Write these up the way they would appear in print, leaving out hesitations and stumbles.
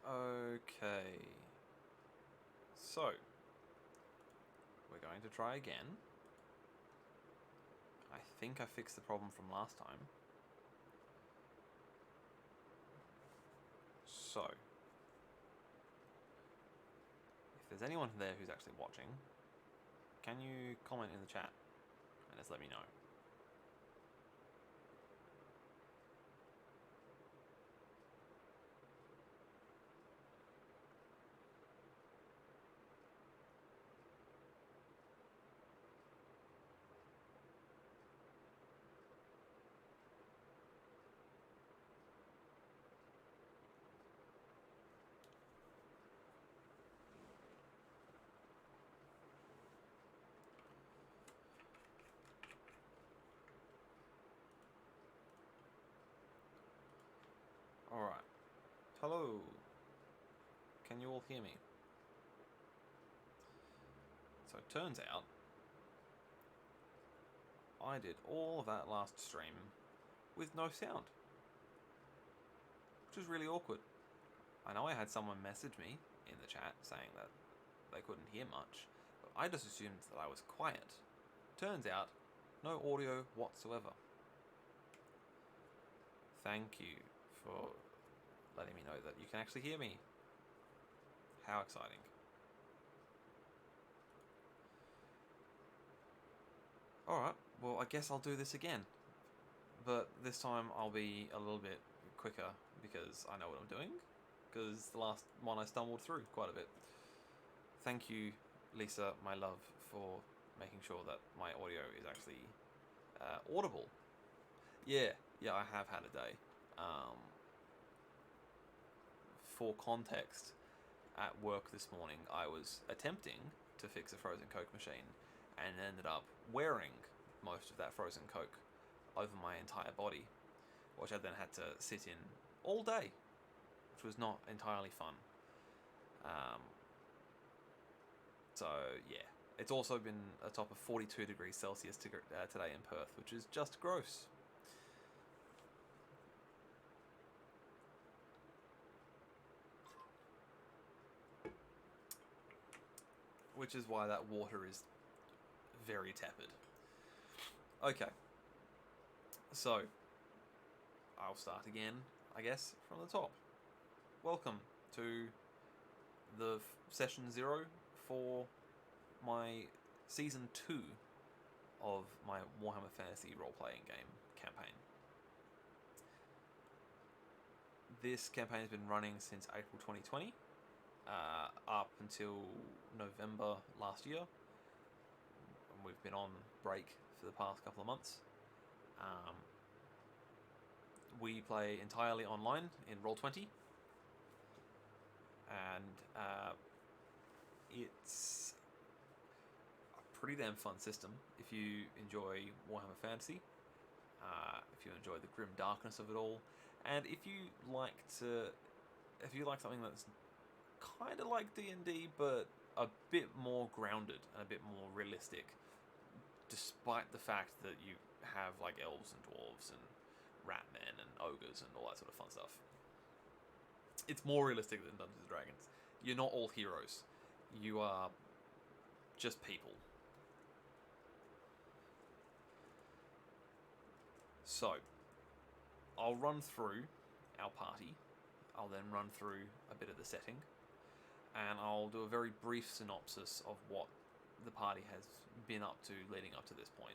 Okay. So, we're going to try again. I think I fixed the problem from last time. So, if there's anyone there who's actually watching, can you comment in the chat and just let me know? Alright. Hello. Can you all hear me? So it turns out I did all of that last stream with no sound, which was really awkward. I know I had someone message me in the chat saying that they couldn't hear much, but I just assumed that I was quiet. Turns out, no audio whatsoever. Thank you for letting me know that you can actually hear me. How exciting. Alright, well I guess I'll do this again. But this time I'll be a little bit quicker because I know what I'm doing. Because the last one I stumbled through quite a bit. Thank you, Lisa, my love, for making sure that my audio is actually audible. Yeah, I have had a day. For context, at work this morning, I was attempting to fix a frozen Coke machine and ended up wearing most of that frozen Coke over my entire body, which I then had to sit in all day, which was not entirely fun. So, yeah. It's also been a top of 42 degrees Celsius today in Perth, which is just gross. Which is why that water is very tepid. Okay. So, I'll start again, I guess, from the top. Welcome to the session 0 for my season 2 of my Warhammer Fantasy role-playing game campaign. This campaign has been running since April 2020, up until November last year. And we've been on break for the past couple of months. We play entirely online in Roll20, and it's a pretty damn fun system if you enjoy Warhammer Fantasy, if you enjoy the grim darkness of it all, and if you like something that's kind of like D&D but a bit more grounded and a bit more realistic, despite the fact that you have like elves and dwarves and ratmen and ogres and all that sort of fun stuff. It's more realistic than Dungeons and Dragons. You're not all heroes. You are just people. So, I'll run through our party. I'll then run through a bit of the setting. And I'll do a very brief synopsis of what the party has been up to leading up to this point.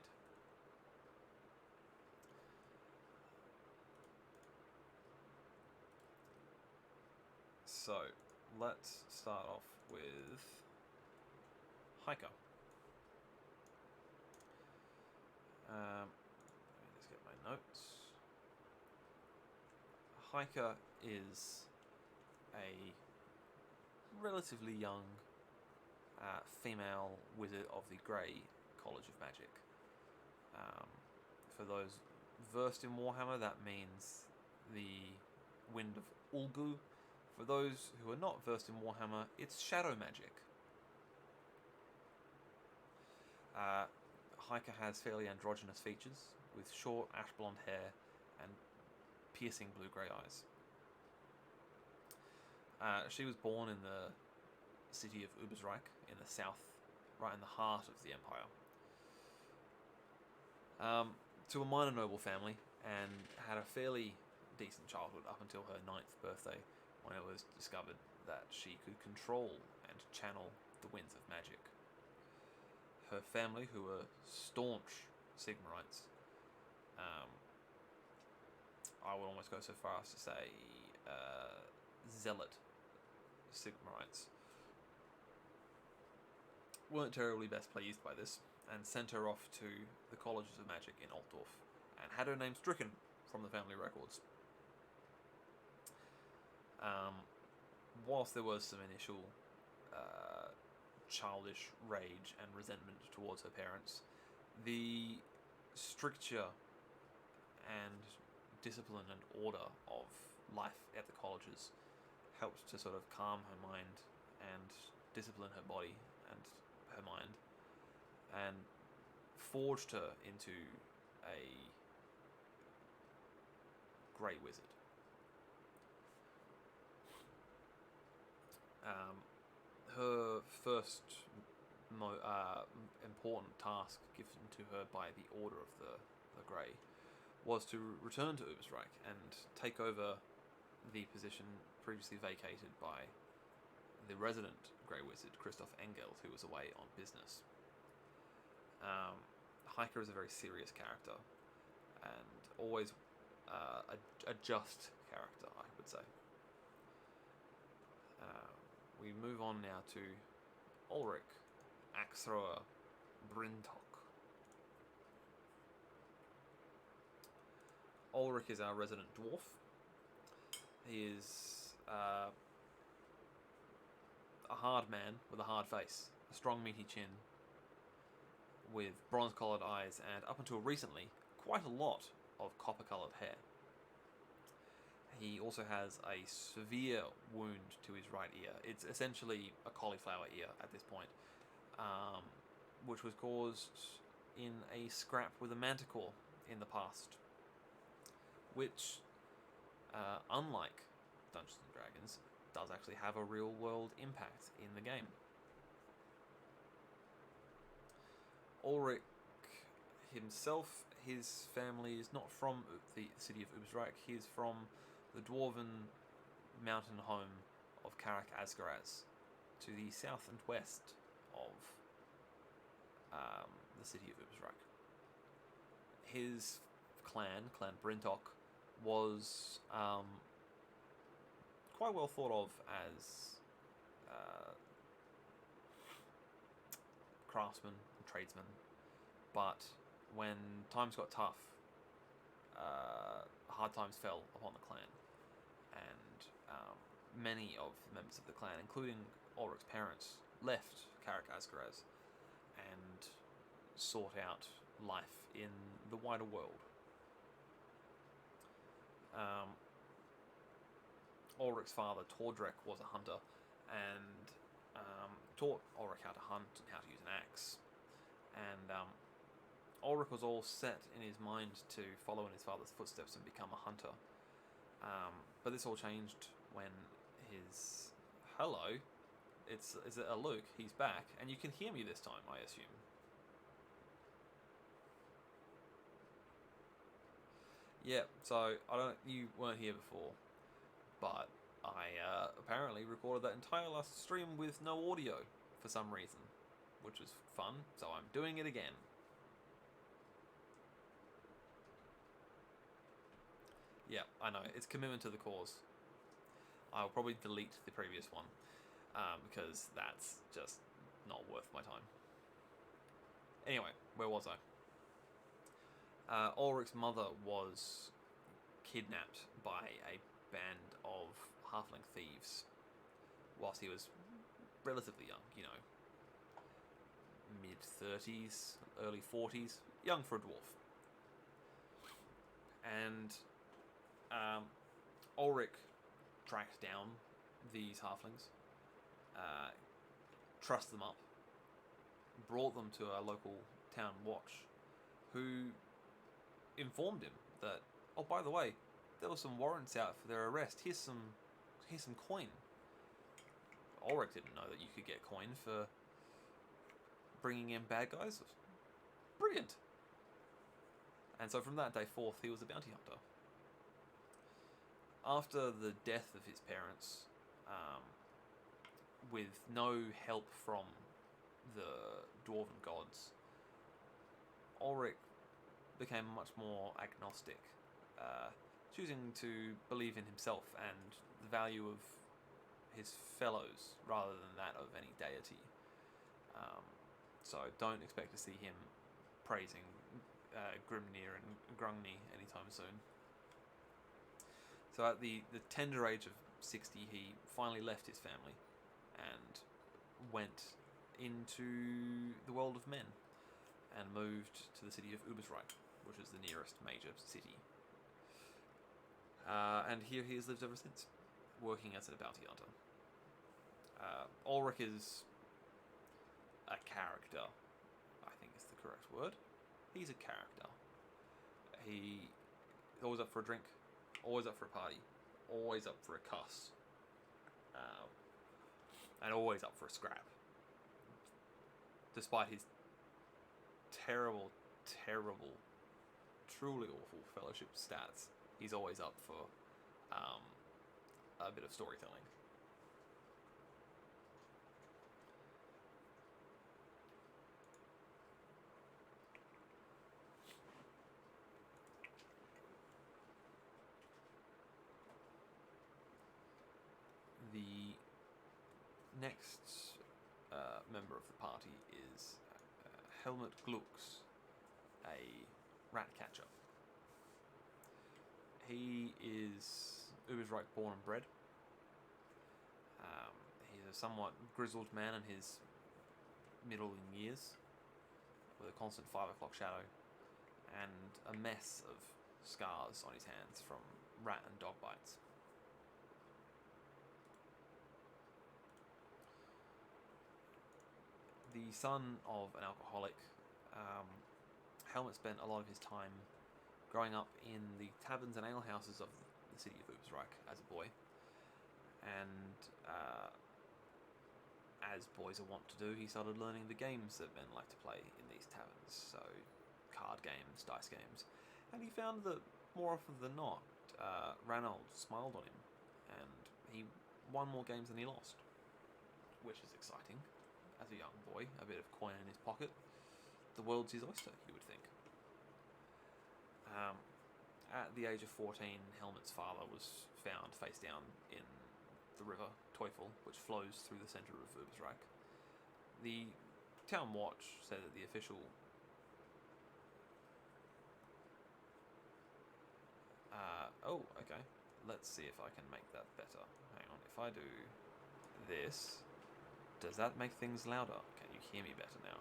So, let's start off with Hiker. Let me just get my notes. Hiker is a relatively young female wizard of the Grey College of Magic. For those versed in Warhammer, that means the Wind of Ulgu. For those who are not versed in Warhammer, it's shadow magic. Hiker has fairly androgynous features, with short ash blonde hair and piercing blue-grey eyes. She was born in the city of Ubersreich in the south, right in the heart of the empire. To a minor noble family, and had a fairly decent childhood up until her 9th birthday, when it was discovered that she could control and channel the winds of magic. Her family, who were staunch Sigmarites, I would almost go so far as to say zealot Sigmarites, weren't terribly best pleased by this, and sent her off to the colleges of magic in Altdorf, and had her name stricken from the family records. Whilst there was some initial childish rage and resentment towards her parents, the stricture and discipline and order of life at the colleges helped to sort of calm her mind and discipline her body and her mind, and forged her into a grey wizard. Her first important task given to her by the Order of the Grey was to return to Ubersreich and take over the position previously vacated by the resident Grey Wizard, Christoph Engeld, who was away on business. Heike is a very serious character, and always a just character, I would say. We move on now to Ulrich, Axthrower, Brintok. Ulrich is our resident dwarf. He is a hard man with a hard face, a strong meaty chin, with bronze-coloured eyes, and up until recently, quite a lot of copper-coloured hair. He also has a severe wound to his right ear. It's essentially a cauliflower ear at this point, which was caused in a scrap with a manticore in the past, which, unlike Dungeons & Dragons, does actually have a real-world impact in the game. Ulrich himself, his family is not from the city of Ubersreich. He is from the dwarven mountain home of Karak Asgaraz, to the south and west of the city of Ubersreich. His clan Brintok, was quite well thought of as craftsmen and tradesmen, but when times got tough, hard times fell upon the clan, and many of the members of the clan, including Ulrich's parents, left Karak Asgaraz and sought out life in the wider world. Ulrich's father, Tordrek, was a hunter and taught Ulrich how to hunt and how to use an axe. And Ulrich was all set in his mind to follow in his father's footsteps and become a hunter. But this all changed when his... Hello, is it a Luke? He's back, and you can hear me this time, I assume. Yeah, so you weren't here before, but I apparently recorded that entire last stream with no audio for some reason, which was fun, so I'm doing it again. Yeah, I know, it's commitment to the cause. I'll probably delete the previous one, because that's just not worth my time. Anyway, where was I? Ulrich's mother was kidnapped by a band of halfling thieves whilst he was relatively young, mid-30s, early 40s, young for a dwarf. And Ulrich tracked down these halflings, trussed them up, brought them to a local town watch, who informed him that, oh, by the way, there were some warrants out for their arrest. Here's some coin. Ulrich didn't know that you could get coin for bringing in bad guys. Brilliant! And so from that day forth, he was a bounty hunter. After the death of his parents, with no help from the dwarven gods, Ulrich became much more agnostic, choosing to believe in himself and the value of his fellows rather than that of any deity. So don't expect to see him praising Grimnir and Grungni anytime soon. So at the tender age of 60, he finally left his family and went into the world of men and moved to the city of Ubersreich, which is the nearest major city. And here he has lived ever since, working as a bounty hunter. Ulrich is a character, I think is the correct word. He's a character. He's always up for a drink, always up for a party, always up for a cuss, and always up for a scrap. Despite his terrible, truly awful fellowship stats, he's always up for a bit of storytelling. The next member of the party is Helmut Glucks, a rat catcher. He is Ubersreich born and bred. He's a somewhat grizzled man in his middle years, with a constant 5 o'clock shadow, and a mess of scars on his hands from rat and dog bites. The son of an alcoholic, Helmut spent a lot of his time growing up in the taverns and alehouses of the city of Ubersreich as a boy. And as boys are wont to do, he started learning the games that men like to play in these taverns. So card games, dice games. And he found that more often than not, Ranald smiled on him, and he won more games than he lost, which is exciting. As a young boy, a bit of coin in his pocket, the world's his oyster, you would think. At the age of 14, Helmut's father was found face down in the river Teufel, which flows through the centre of Ubersreich. The town watch said that the official oh, okay. Let's see if I can make that better. Hang on, if I do this, does that make things louder? Can you hear me better now?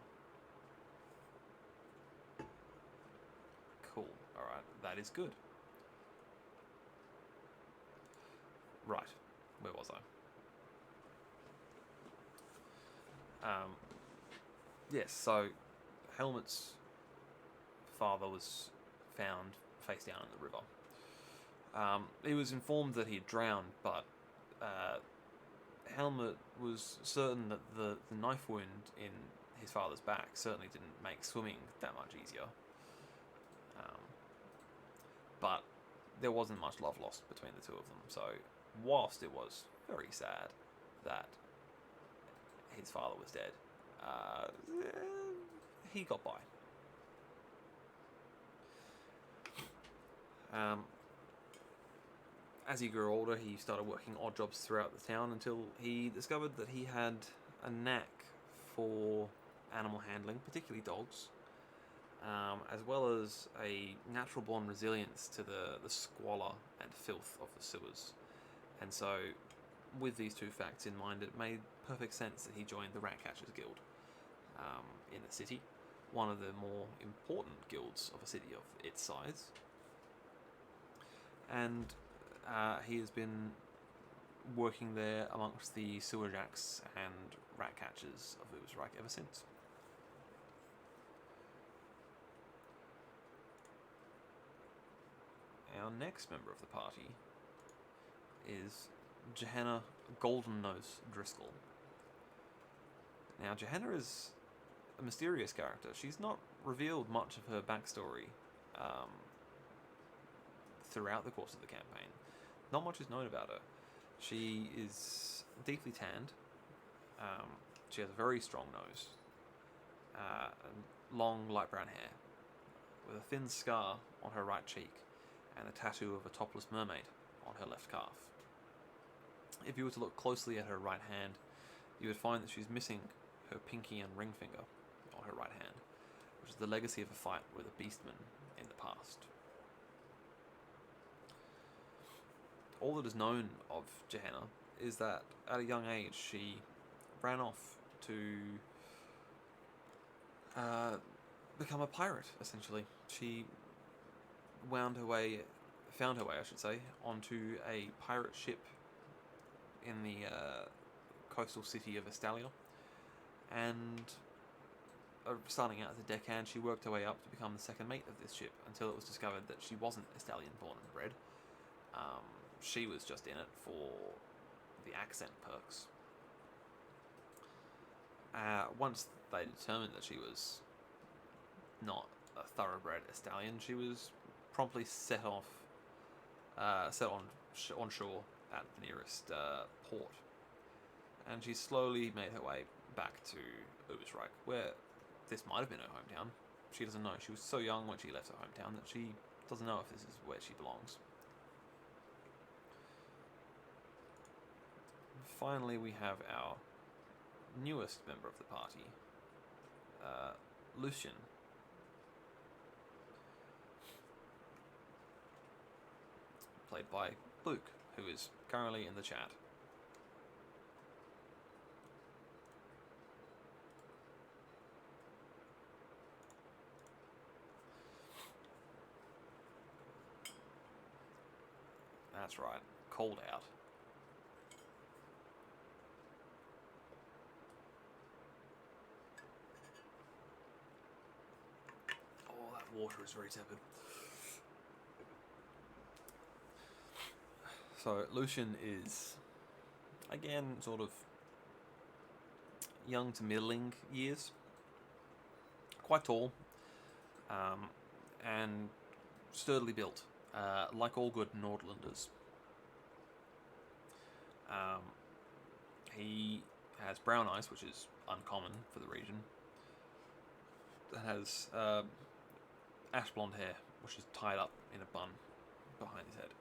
Cool. Alright, that is good. Right, where was I? Yes, so Helmut's father was found face down in the river. He was informed that he had drowned, but Helmut was certain that the knife wound in his father's back certainly didn't make swimming that much easier. But there wasn't much love lost between the two of them, so whilst it was very sad that his father was dead, he got by. As he grew older, he started working odd jobs throughout the town until he discovered that he had a knack for animal handling, particularly dogs, as well as a natural-born resilience to the squalor and filth of the sewers. And so, with these two facts in mind, it made perfect sense that he joined the Ratcatchers Guild in the city, one of the more important guilds of a city of its size. And he has been working there amongst the sewerjacks and ratcatchers of Ubersreich ever since. Our next member of the party is Johanna Goldennose Driscoll. Now, Johanna is a mysterious character. She's not revealed much of her backstory throughout the course of the campaign. Not much is known about her. She is deeply tanned. She has a very strong nose, and long light brown hair, with a thin scar on her right cheek, and a tattoo of a topless mermaid on her left calf. If you were to look closely at her right hand, you would find that she's missing her pinky and ring finger on her right hand, which is the legacy of a fight with a beastman in the past. All that is known of Johanna is that at a young age she ran off to become a pirate, essentially. She found her way, I should say, onto a pirate ship in the coastal city of Estalia, and starting out as a deckhand, she worked her way up to become the second mate of this ship until it was discovered that she wasn't Estalian born and bred. She was just in it for the accent perks. Once they determined that she was not a thoroughbred Estalian, she was promptly set on shore at the nearest port, and she slowly made her way back to Ubersreich, where this might have been her hometown. She doesn't know. She was so young when she left her hometown that she doesn't know if this is where she belongs. Finally, we have our newest member of the party, Lucian. Played by Luke, who is currently in the chat. That's right, cold out. Oh, that water is very tepid. So Lucian is, again, sort of young to middling years, quite tall, and sturdily built, like all good Nordlanders. He has brown eyes, which is uncommon for the region. That has ash blonde hair, which is tied up in a bun behind his head.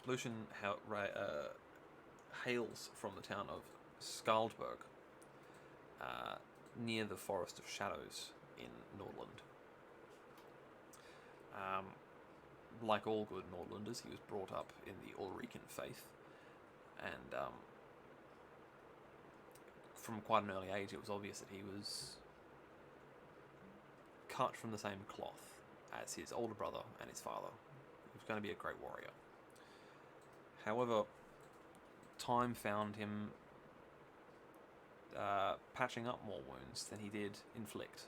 Lucian hails from the town of Skaldberg, near the Forest of Shadows in Nordland. Like all good Nordlanders, he was brought up in the Ulrican faith, and from quite an early age it was obvious that he was cut from the same cloth as his older brother and his father. He was going to be a great warrior. However, time found him patching up more wounds than he did inflict.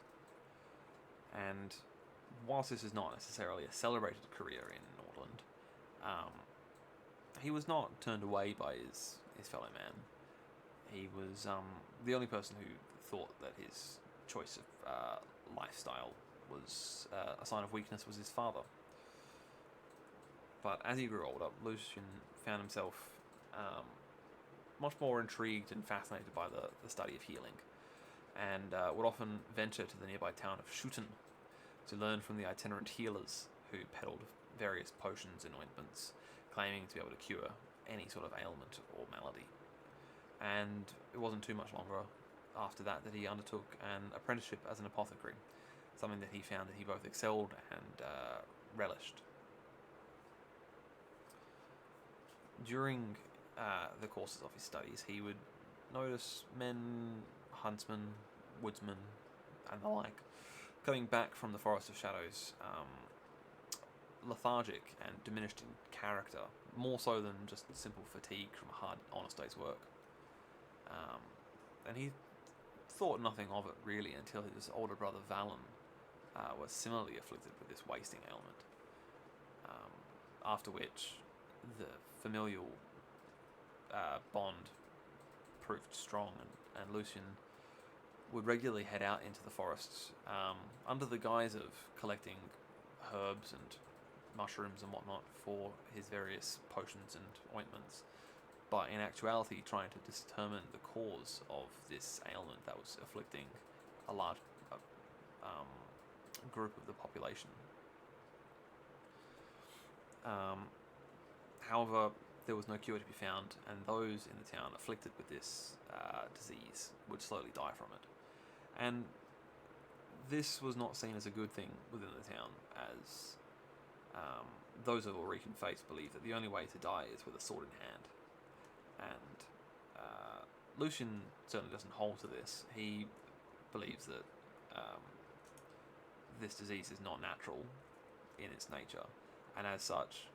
And whilst this is not necessarily a celebrated career in Nordland, he was not turned away by his fellow man. He was the only person who thought that his choice of lifestyle was a sign of weakness was his father. But as he grew older, Lucian found himself much more intrigued and fascinated by the study of healing, and would often venture to the nearby town of Schutten to learn from the itinerant healers who peddled various potions and ointments, claiming to be able to cure any sort of ailment or malady. And it wasn't too much longer after that he undertook an apprenticeship as an apothecary, something that he found that he both excelled and relished. During the courses of his studies, he would notice men, huntsmen, woodsmen, and the like, coming back from the Forest of Shadows, lethargic and diminished in character, more so than just simple fatigue from a hard, honest day's work. And he thought nothing of it really until his older brother Valen was similarly afflicted with this wasting ailment. After which, the familial bond proved strong, and Lucian would regularly head out into the forests under the guise of collecting herbs and mushrooms and whatnot for his various potions and ointments, but in actuality trying to determine the cause of this ailment that was afflicting a large group of the population. However, there was no cure to be found, and those in the town afflicted with this disease would slowly die from it. And this was not seen as a good thing within the town, as those of Ulrican faith believe that the only way to die is with a sword in hand. And Lucian certainly doesn't hold to this. He believes that this disease is not natural in its nature, and as such,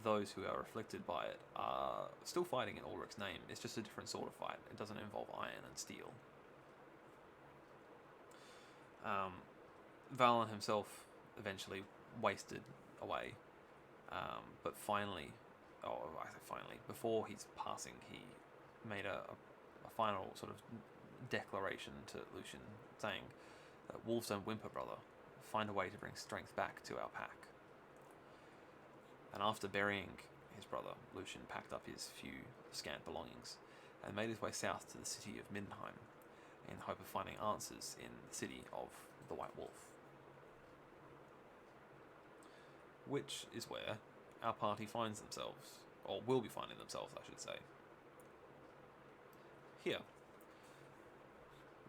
those who are afflicted by it are still fighting in Ulrich's name. It's just a different sort of fight. It doesn't involve iron and steel. Valen himself eventually wasted away, but finally, before his passing, he made a final sort of declaration to Lucian, saying that wolves don't whimper, brother. Find a way to bring strength back to our pack. And after burying his brother, Lucian packed up his few scant belongings and made his way south to the city of Middenheim in hope of finding answers in the city of the White Wolf. Which is where our party finds themselves, or will be finding themselves, I should say. Here,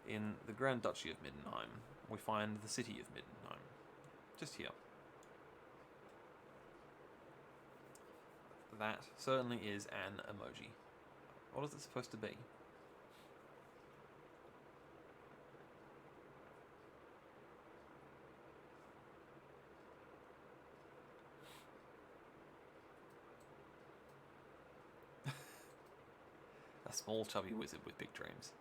in the Grand Duchy of Middenheim, we find the city of Middenheim. Just here. That certainly is an emoji. What is it supposed to be? A small chubby wizard with big dreams.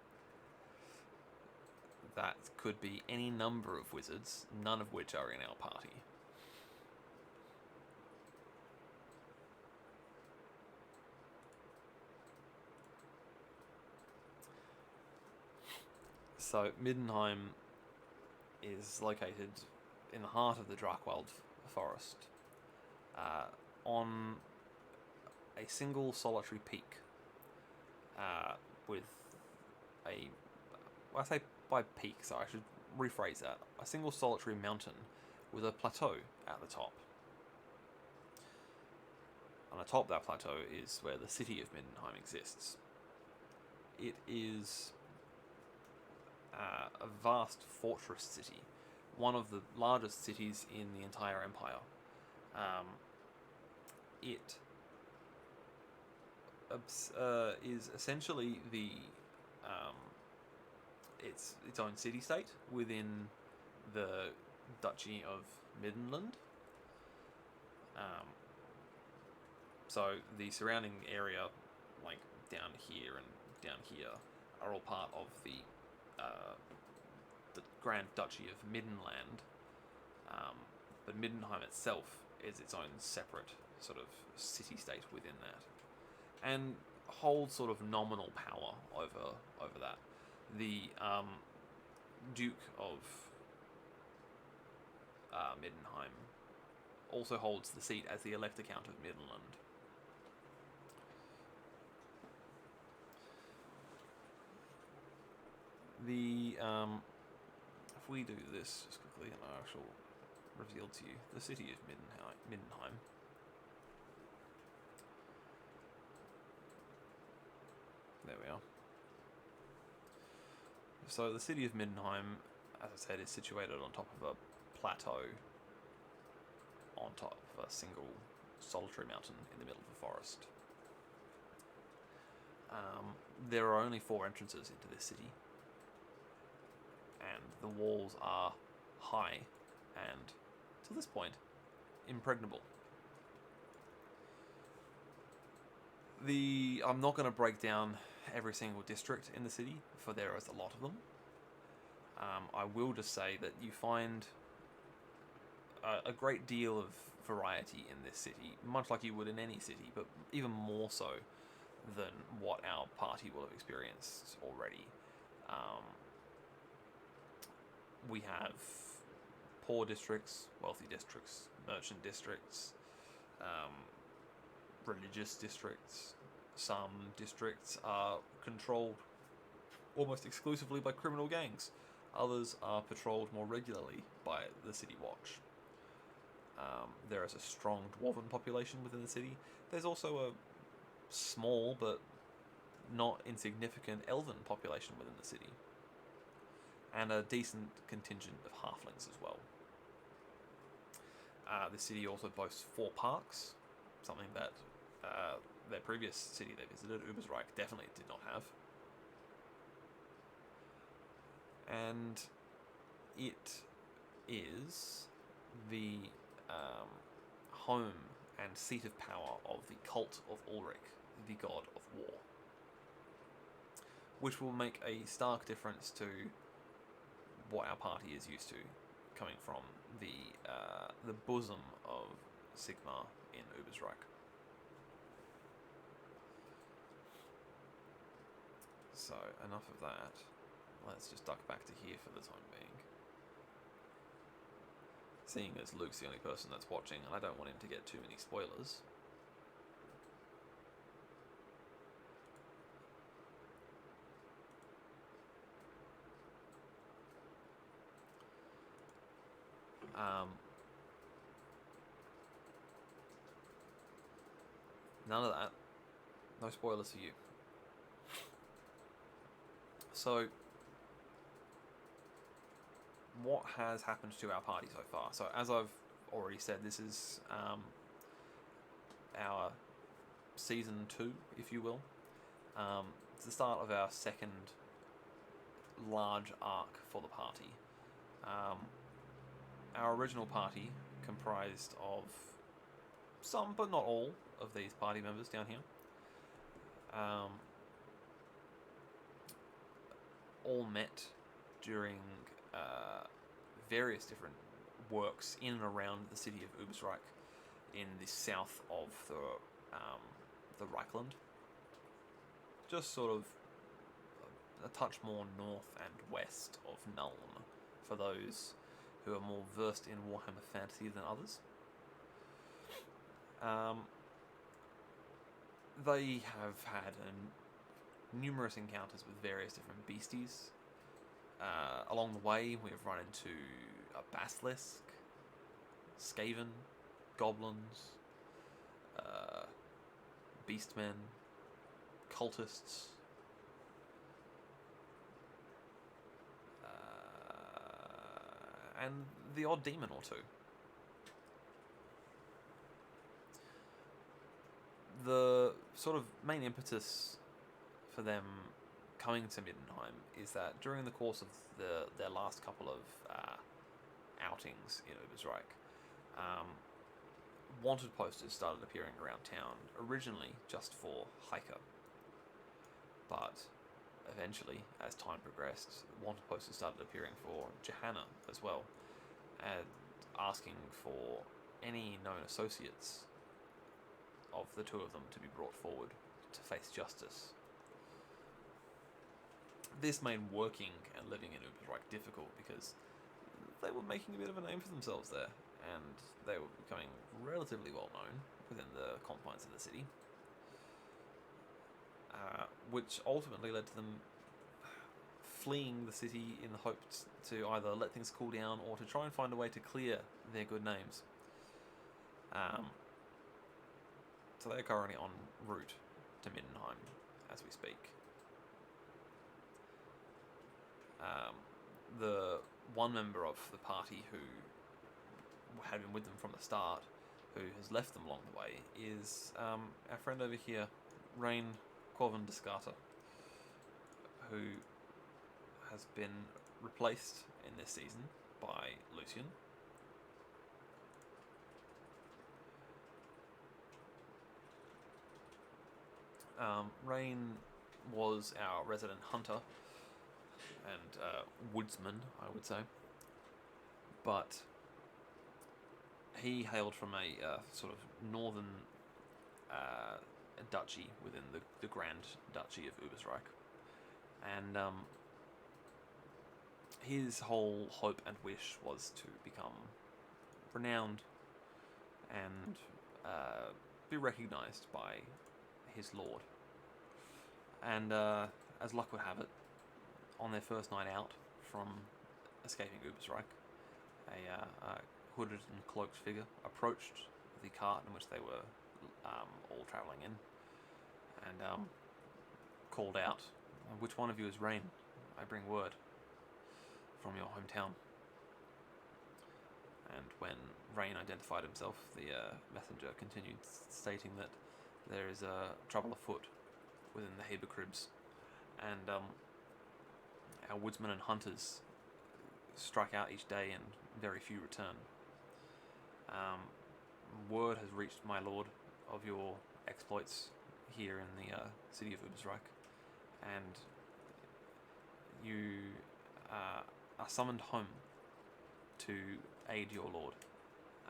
That could be any number of wizards, none of which are in our party. So, Middenheim is located in the heart of the Drakewald forest, on a single solitary peak, with I say by peak, so I should rephrase that, a single solitary mountain with a plateau at the top. On the top of that plateau is where the city of Middenheim exists. It is a vast fortress city, one of the largest cities in the entire empire. It is essentially the its own city-state within the Duchy of Middenland. So the surrounding area, like down here and down here, are all part of the Grand Duchy of Middenland, but Middenheim itself is its own separate sort of city-state within that, and holds sort of nominal power over that. The Duke of Middenheim also holds the seat as the Elector Count of Middenland. If we do this just quickly, and I shall reveal to you the city of Middenheim. There we are. So the city of Middenheim, as I said, is situated on top of a plateau, on top of a single solitary mountain in the middle of the forest. There are only 4 entrances into this city, and the walls are high and, to this point, impregnable. I'm not going to break down every single district in the city, for there is a lot of them. I will just say that you find a great deal of variety in this city, much like you would in any city, but even more so than what our party will have experienced already. We have poor districts, wealthy districts, merchant districts, religious districts. Some districts are controlled almost exclusively by criminal gangs. Others are patrolled more regularly by the City Watch. There is a strong dwarven population within the city. There's also a small but not insignificant elven population within the city, and a decent contingent of halflings as well. The city also boasts 4 parks, something that their previous city they visited, Ubersreich, definitely did not have. And it is the home and seat of power of the cult of Ulrich, the god of war, which will make a stark difference to what our party is used to, coming from the bosom of Sigmar in Ubersreich. So, enough of that. Let's just duck back to here for the time being. Seeing as Luke's the only person that's watching, and I don't want him to get too many spoilers. None of that. No spoilers for you. So, what has happened to our party so far? So, as I've already said, this is our season 2, if you will. It's the start of our second large arc for the party. Our original party comprised of some, but not all, of these party members down here. All met during various different works in and around the city of Ubersreich in the south of the Reichland. Just sort of a touch more north and west of Nuln, for those who are more versed in Warhammer Fantasy than others. They have had numerous encounters with various different beasties. Along the way, we have run into a basilisk, skaven, goblins, beastmen, cultists, and the odd demon or two. The sort of main impetus for them coming to Middenheim is that during the course of their last couple of outings in Ubersreich, wanted posters started appearing around town, originally just for Hiker. But eventually, as time progressed, wanted posters started appearing for Johanna as well, and asking for any known associates of the two of them to be brought forward to face justice. This made working and living in Ubersreich difficult because they were making a bit of a name for themselves there, and they were becoming relatively well known within the confines of the city, which ultimately led to them fleeing the city in the hopes to either let things cool down or to try and find a way to clear their good names. So they're currently en route to Middenheim as we speak. The one member of the party who had been with them from the start, who has left them along the way, is our friend over here, Rain Corvin Descarta, who has been replaced in this season by Lucian. Rain was our resident hunter and woodsman, I would say, but he hailed from a sort of northern duchy within the Grand Duchy of Ubersreich, and his whole hope and wish was to become renowned and be recognised by his lord. And as luck would have it, on their first night out from escaping Ubersreich, a hooded and cloaked figure approached the cart in which they were all travelling in, and called out, "Which one of you is Rain? I bring word from your hometown." And when Rain identified himself, the messenger continued, stating that there is trouble afoot within the Hebercribs, and our woodsmen and hunters strike out each day and very few return. Word has reached my lord of your exploits here in the city of Ubersreich, and you are summoned home to aid your lord,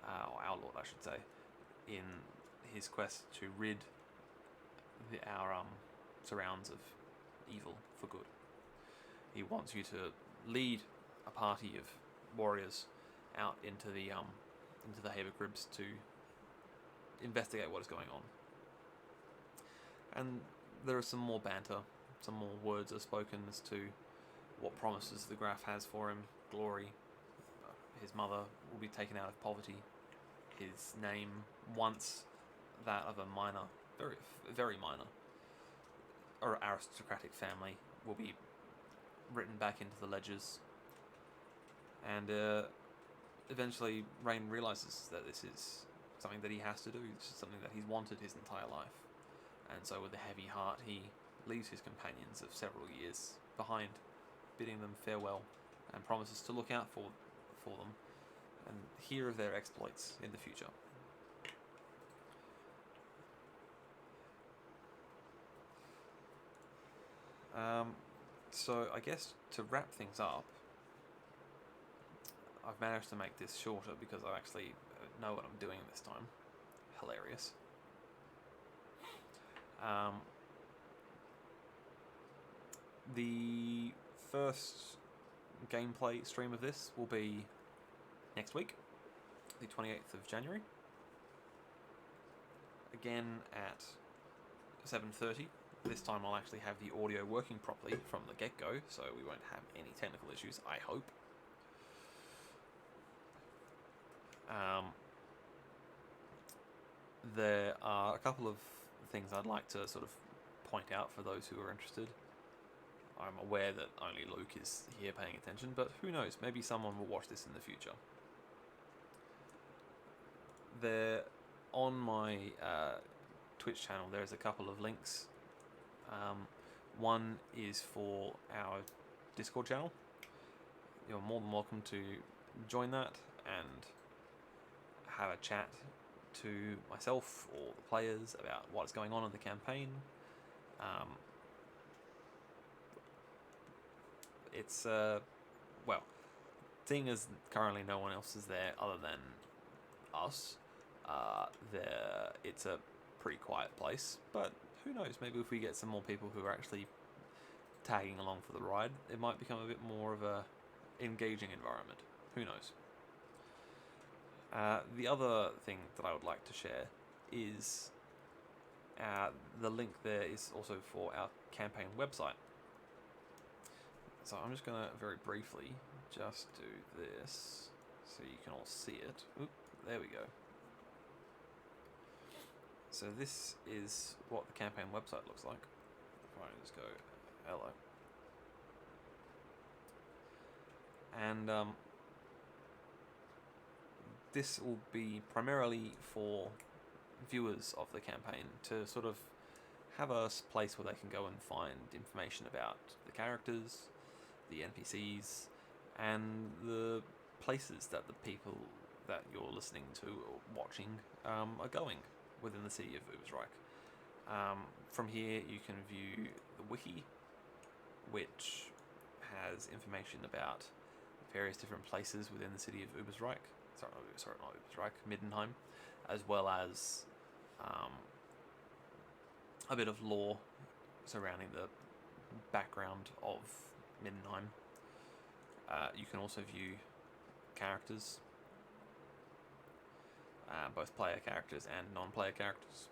or our lord I should say, in his quest to rid our surrounds of evil for good. He wants you to lead a party of warriors out into the Hebercribs to investigate what is going on. And there is some more banter, some more words are spoken as to what promises the Graf has for him: glory, his mother will be taken out of poverty, his name, once that of a minor, very minor, or aristocratic family, will be written back into the ledgers. And eventually Rain realizes that this is something that he has to do. This is something that he's wanted his entire life. And so with a heavy heart he leaves his companions of several years behind, bidding them farewell, and promises to look out for them and hear of their exploits in the future. So I guess to wrap things up, I've managed to make this shorter because I actually know what I'm doing this time. Hilarious. The first gameplay stream of this will be next week, the 28th of January. Again at 7:30. This time I'll actually have the audio working properly from the get-go, so we won't have any technical issues, I hope. There are a couple of things I'd like to sort of point out for those who are interested. I'm aware that only Luke is here paying attention, but who knows, maybe someone will watch this in the future. There, on my Twitch channel, there's a couple of links. One is for our Discord channel. You're more than welcome to join that and have a chat to myself or the players about what is going on in the campaign. It's well, seeing as currently no one else is there other than us, it's a pretty quiet place, but who knows, maybe if we get some more people who are actually tagging along for the ride, it might become a bit more of a engaging environment. Who knows? The other thing that I would like to share is the link there is also for our campaign website. So I'm just going to very briefly just do this so you can all see it. Oop, there we go. So this is what the campaign website looks like. If I just go hello. And this will be primarily for viewers of the campaign to sort of have a place where they can go and find information about the characters, the NPCs, and the places that the people that you're listening to or watching are going within the city of Ubersreich. From here you can view the wiki, which has information about various different places within the city of Ubersreich, not Uberstrike, Middenheim, as well as a bit of lore surrounding the background of Middenheim. You can also view characters, both player characters and non-player characters.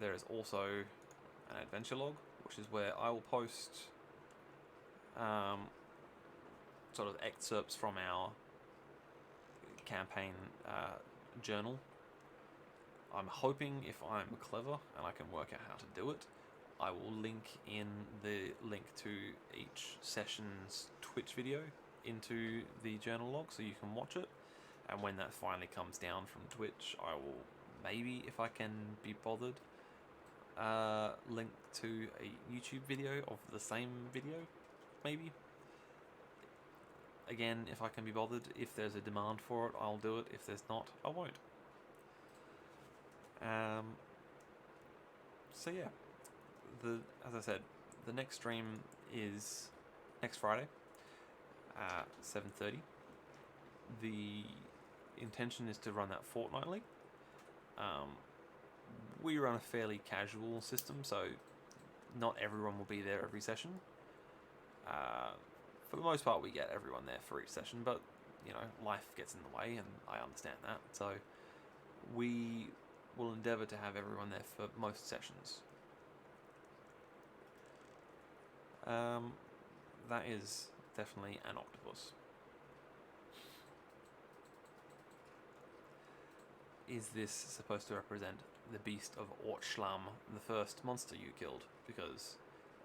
There is also an adventure log, which is where I will post sort of excerpts from our campaign journal. I'm hoping if I'm clever and I can work out how to do it, I will link in the link to each session's Twitch video into the journal log so you can watch it. And when that finally comes down from Twitch, I will maybe, if I can be bothered, link to a YouTube video of the same video, maybe. Again, if I can be bothered, if there's a demand for it, I'll do it. If there's not, I won't. So yeah, as I said, the next stream is next Friday, 7:30. The intention is to run that fortnightly. We run a fairly casual system, so not everyone will be there every session. For the most part, we get everyone there for each session, but you know, life gets in the way, and I understand that. So we will endeavour to have everyone there for most sessions. That is definitely an octopus. Is this supposed to represent the beast of Ortschlam, the first monster you killed? Because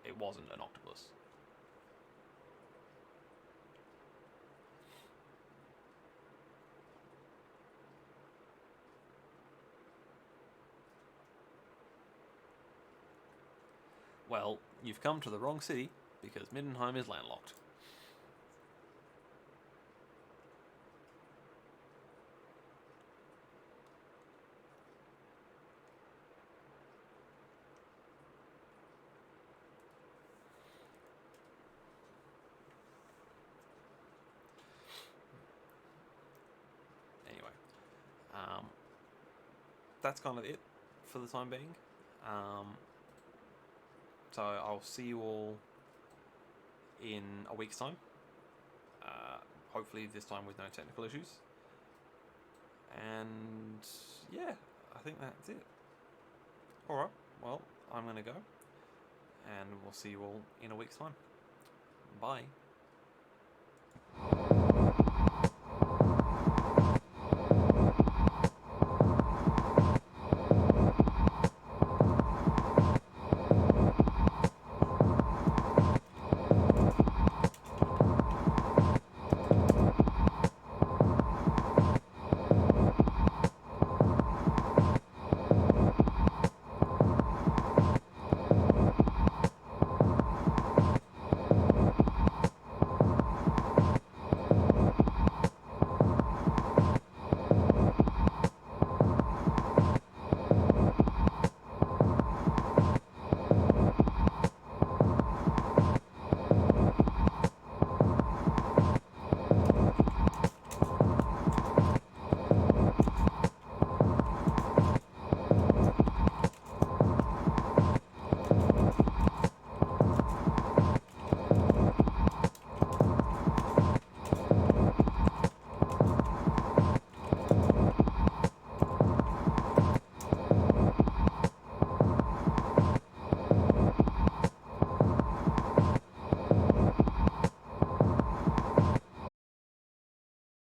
it wasn't an octopus. Well, you've come to the wrong city, because Middenheim is landlocked. Anyway, that's kind of it for the time being. So I'll see you all in a week's time. Hopefully this time with no technical issues. And yeah, I think that's it. Alright, well, I'm going to go. And we'll see you all in a week's time. Bye.